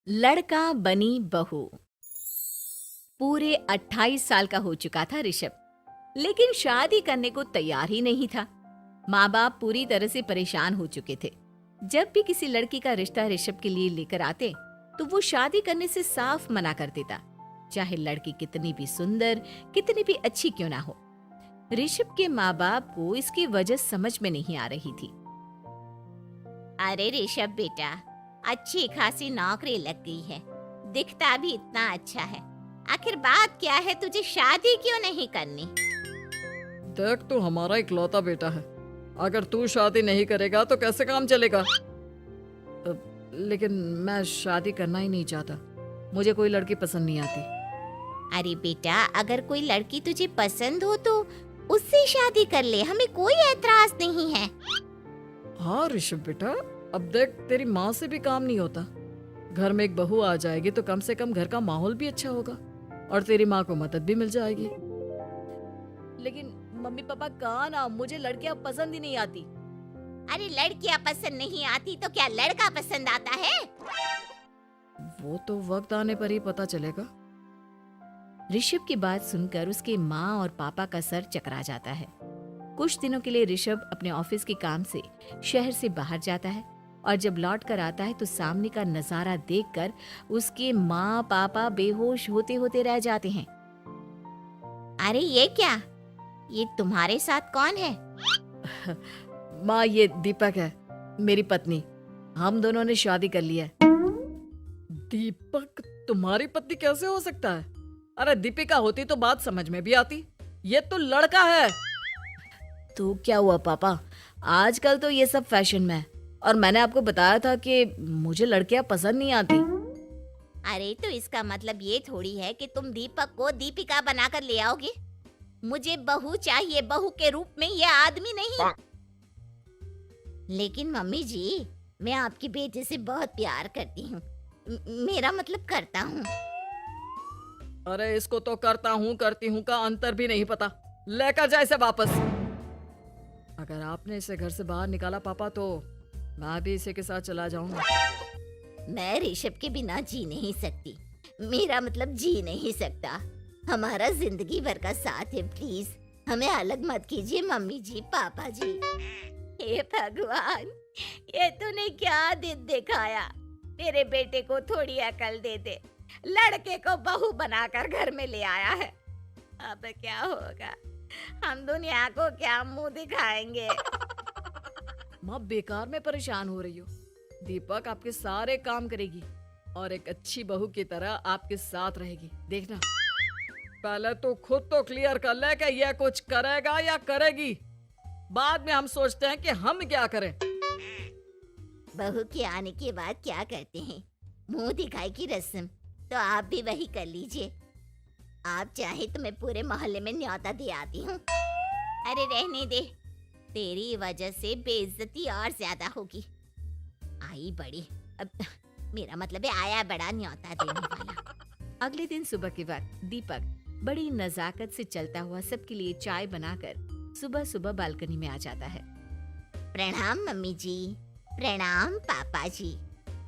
लड़का बनी बहू। पूरे 28 साल का हो चुका था ऋषभ, लेकिन शादी करने को तैयार ही नहीं था। माँ बाप पूरी तरह से परेशान हो चुके थे। जब भी किसी लड़की का रिश्ता ऋषभ के लिए लेकर आते तो वो शादी करने से साफ मना कर देता, चाहे लड़की कितनी भी सुंदर, कितनी भी अच्छी क्यों ना हो। ऋषभ के माँ बाप को इसकी वजह समझ में नहीं आ रही थी। अरे ऋषभ बेटा, अच्छी खासी नौकरी लग गई है, दिखता भी इतना अच्छा है। आखिर बात क्या है, तुझे शादी क्यों नहीं करनी? देख, तू हमारा इकलौता बेटा है। अगर तू शादी नहीं करेगा तो कैसे काम चलेगा? लेकिन मैं शादी करना ही नहीं चाहता। मुझे कोई लड़की पसंद नहीं आती। अरे बेटा, अगर कोई लड़की तुझे पसंद हो तो उससे शादी कर ले, हमें कोई ऐतराज नहीं है। हाँ ऋषभ बेटा, अब देख, तेरी माँ से भी काम नहीं होता। घर में एक बहू आ जाएगी तो कम से कम घर का माहौल भी अच्छा होगा और तेरी माँ को मदद भी मिल जाएगी। लेकिन मम्मी पापा कहाँ ना, मुझे लड़कियां पसंद ही नहीं आती। अरे लड़कियां पसंद नहीं आती तो क्या लड़का पसंद आता है? वो तो वक्त आने पर ही पता चलेगा। ऋषभ की बात सुनकर उसके माँ और पापा का सर चकरा जाता है। कुछ दिनों के लिए ऋषभ अपने ऑफिस के काम से शहर से बाहर जाता है और जब लौट कर आता है तो सामने का नजारा देखकर उसके माँ पापा बेहोश होते होते रह जाते हैं। अरे ये क्या, ये तुम्हारे साथ कौन है? माँ, ये दीपक है, मेरी पत्नी। हम दोनों ने शादी कर ली है। दीपक तुम्हारी पत्नी कैसे हो सकता है? अरे दीपिका होती तो बात समझ में भी आती। ये तो लड़का है। तो क्या हुआ पापा, आजकल तो ये सब फैशन में है और मैंने आपको बताया था कि मुझे लड़कियां पसंद नहीं आती। अरे तो इसका मतलब ये थोड़ी है कि तुम दीपक को दीपिका बनाकर ले आओगे। मुझे बहू चाहिए, बहू के रूप में, ये आदमी नहीं। लेकिन मम्मी जी, मैं आपकी बेटे से बहुत प्यार करती हूँ। मेरा मतलब करता हूँ। अरे इसको तो करता हूँ करती हूँ का अंतर भी नहीं पता। लेकर जाए इसे वापस। अगर आपने इसे घर से बाहर निकाला पापा तो मैं भी इसे के साथ चला जाऊंगा। मैं ऋषभ के बिना जी नहीं सकती। मेरा मतलब जी नहीं सकता। हमारा जिंदगी भर का साथ है, प्लीज हमें अलग मत कीजिए मम्मी जी, पापा जी। हे भगवान, ये तूने क्या दिन दिखाया? तेरे बेटे को थोड़ी अकल दे दे, लड़के को बहू बनाकर घर में ले आया है। अब क्या होगा? हम दुनिया को क्या मुंह दिखाएंगे? माँ, बेकार में परेशान हो रही हो। दीपक आपके सारे काम करेगी और एक अच्छी बहू की तरह आपके साथ रहेगी, देखना। पहले तो खुद तो क्लियर कर ले कि यह कुछ करेगा या करेगी। बाद में हम सोचते हैं कि हम क्या करें। बहू के आने के बाद क्या करते हैं? मुंह दिखाई की रस्म तो आप भी वही कर लीजिए। आप चाहे तो मैं पूरे मोहल्ले में न्योता दे आती हूँ। अरे रहने दे, तेरी वजह से बेइज्जती और ज्यादा होगी। आई बड़ी, अब मेरा मतलब है आया बड़ा न्योता देने वाला। अगले दिन सुबह के वक्त दीपक बड़ी नजाकत से चलता हुआ सबके लिए चाय बनाकर सुबह सुबह बालकनी में आ जाता है। प्रणाम मम्मी जी, प्रणाम पापा जी।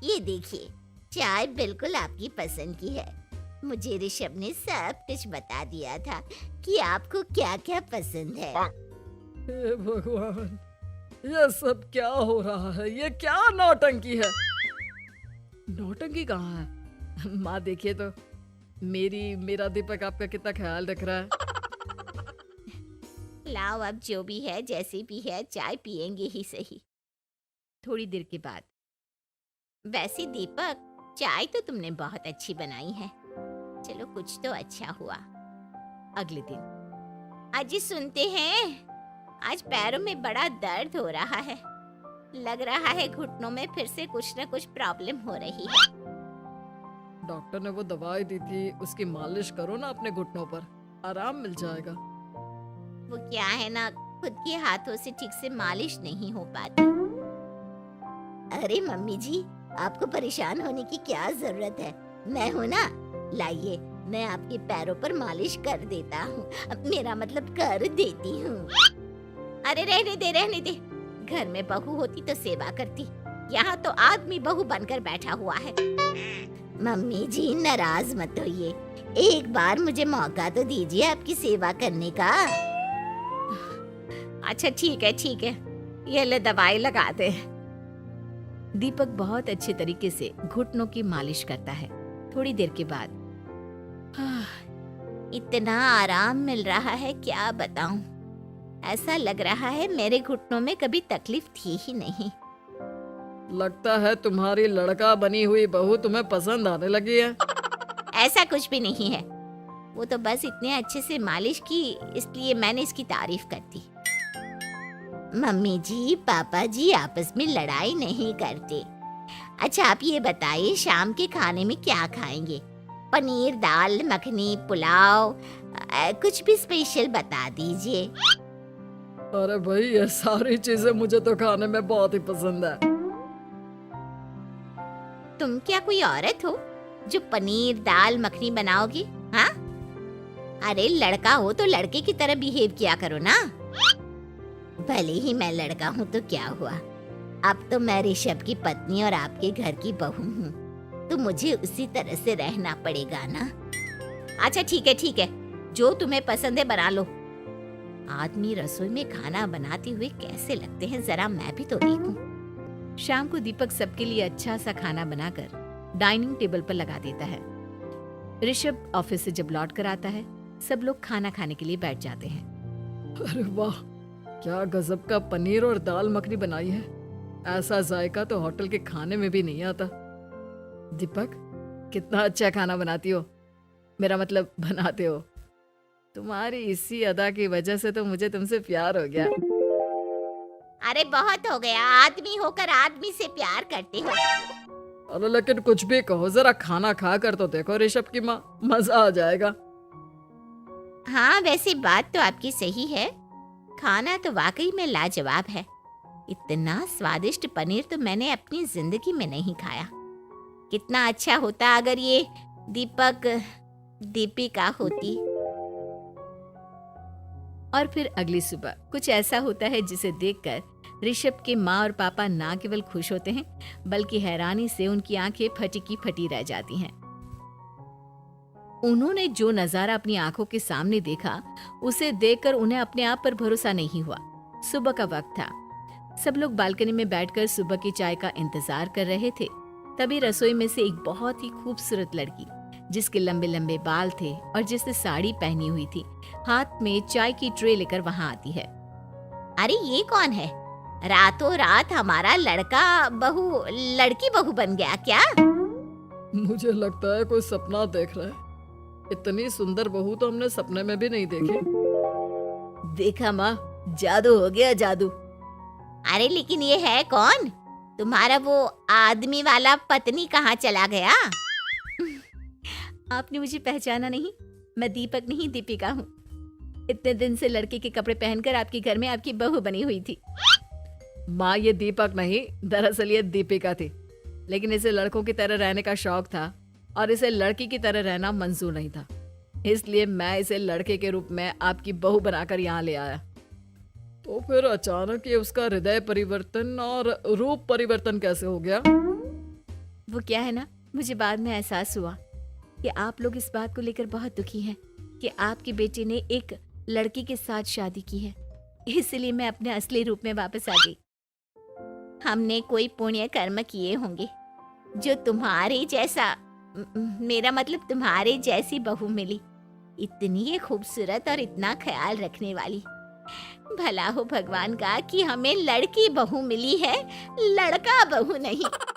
ये देखिए, चाय बिल्कुल आपकी पसंद की है। मुझे ऋषभ ने सब कुछ बता दिया था कि आपको क्या क्या पसंद है। हे भगवान, ये सब क्या हो रहा है? ये क्या नौटंकी है? नौटंकी कहाँ है? माँ देखिए तो, मेरा दीपक आपका कितना ख्याल रख रहा है। लाओ, अब जो भी है, जैसे भी है, चाय पियेंगे ही सही। थोड़ी देर के बाद, वैसे दीपक, चाय तो तुमने बहुत अच्छी बनाई है। चलो कुछ तो अच्छा हुआ। अगले दिन, अजी सुनते हैं, आज पैरों में बड़ा दर्द हो रहा है। लग रहा है घुटनों में फिर से कुछ न कुछ प्रॉब्लम हो रही है। डॉक्टर ने वो दवाई दी थी, उसकी मालिश करो ना अपने घुटनों पर, आराम मिल जाएगा। वो क्या है ना, खुद के हाथों से ठीक से मालिश नहीं हो पाती। अरे मम्मी जी, आपको परेशान होने की क्या जरूरत है? मैं हूँ ना, लाइए मैं आपके पैरों पर मालिश कर देता हूँ। मेरा मतलब कर देती हूँ। अरे रहने दे, रहने दे। घर में बहू होती तो सेवा करती, यहाँ तो आदमी बहू बनकर बैठा हुआ है। मम्मी जी नाराज मत होइए, एक बार मुझे मौका तो दीजिए आपकी सेवा करने का। अच्छा ठीक है, ये ले दवाई लगा दे। दीपक बहुत अच्छे तरीके से घुटनों की मालिश करता है। थोड़ी देर के बाद इतना आराम मिल रहा है क्या बताऊं। ऐसा लग रहा है मेरे घुटनों में कभी तकलीफ थी ही नहीं। लगता है तुम्हारी लड़का बनी हुई बहू तुम्हें पसंद आने लगी है। ऐसा कुछ भी नहीं है, वो तो बस इतने अच्छे से मालिश की इसलिए मैंने इसकी तारीफ कर दी। मम्मी जी पापा जी आपस में लड़ाई नहीं करते। अच्छा आप ये बताइए शाम के खाने में क्या खाएंगे? पनीर दाल मखनी पुलाव कुछ भी स्पेशल बता दीजिए। अरे भाई ये सारी चीजें मुझे तो खाने में बहुत ही पसंद है। तुम क्या कोई औरत हो जो पनीर दाल मखनी बनाओगी? हाँ, अरे लड़का हो तो लड़के की तरह बिहेव किया करो ना। भले ही मैं लड़का हूँ तो क्या हुआ, अब तो मैं ऋषभ की पत्नी और आपके घर की बहू हूँ, तो मुझे उसी तरह से रहना पड़ेगा ना। अच्छा ठीक है, जो तुम्हें पसंद है बना लो। आदमी रसोई में खाना बनाते हुए कैसे लगते हैं जरा मैं भी तो देखूं। शाम को दीपक सबके लिए अच्छा सा खाना बनाकर डाइनिंग टेबल पर लगा देता है। ऋषभ ऑफिस से जब लौट कर आता है, सब लोग खाना खाने के लिए बैठ जाते हैं। अरे वाह, क्या गजब का पनीर और दाल मखनी बनाई है। ऐसा जायका तो होटल के खाने में भी नहीं आता। दीपक कितना अच्छा खाना बनाती हो, मेरा मतलब बनाते हो। तुम्हारी इसी अदा की वजह से तो मुझे तुमसे प्यार हो गया। अरे बहुत हो गया, आदमी होकर आदमी से प्यार करते हो। अरे लेकिन कुछ भी कहो, जरा खाना खा कर तो देखो ऋषभ की माँ, मजा आ जाएगा। हाँ वैसे बात तो आपकी सही है, खाना तो वाकई में लाजवाब है। इतना स्वादिष्ट पनीर तो मैंने अपनी जिंदगी में नहीं खाया। कितना अच्छा होता अगर ये दीपिका होती। और फिर अगली सुबह कुछ ऐसा होता है जिसे देखकर ऋषभ के माँ और पापा ना केवल खुश होते हैं बल्कि हैरानी से उनकी आंखें फटी की फटी रह जाती हैं। उन्होंने जो नजारा अपनी आंखों के सामने देखा उसे देखकर उन्हें अपने आप पर भरोसा नहीं हुआ। सुबह का वक्त था, सब लोग बालकनी में बैठकर सुबह की चाय का इंतजार कर रहे थे। तभी रसोई में से एक बहुत ही खूबसूरत लड़की जिसके लंबे लंबे बाल थे और जिसने साड़ी पहनी हुई थी, हाथ में चाय की ट्रे लेकर वहां आती है। अरे ये कौन है? रातों रात हमारा लड़की बहू बन गया क्या? मुझे लगता है कोई सपना देख रहा है। इतनी सुंदर बहू तो हमने सपने में भी नहीं देखी। देखा माँ, जादू हो गया जादू। अरे लेकिन ये है कौन? तुम्हारा वो आदमी वाला पत्नी कहाँ चला गया? आपने मुझे पहचाना नहीं? मैं दीपक नहीं दीपिका हूँ। इतने दिन से लड़के के कपड़े पहनकर आपके घर में आपकी बहू बनी हुई थी। माँ ये दीपक नहीं, दरअसल ये दीपिका थी, लेकिन इसे लड़कों की तरह रहने का शौक था और इसे लड़की की तरह रहना मंजूर नहीं था, इसलिए मैं इसे लड़के के रूप में आपकी बहू बनाकर यहाँ ले आया। तो फिर अचानक ये उसका हृदय परिवर्तन और रूप परिवर्तन कैसे हो गया? वो क्या है ना, मुझे बाद में एहसास हुआ कि आप लोग इस बात को लेकर बहुत दुखी हैं कि आपके बेटे ने एक लड़की के साथ शादी की है, इसलिए मैं अपने असली रूप में वापस आ गई। हमने कोई पुण्य कर्म किए होंगे जो तुम्हारे जैसा मेरा मतलब तुम्हारे जैसी बहू मिली, इतनी खूबसूरत और इतना ख्याल रखने वाली। भला हो भगवान का कि हमें लड़की बहू मिली है, लड़का बहू नहीं।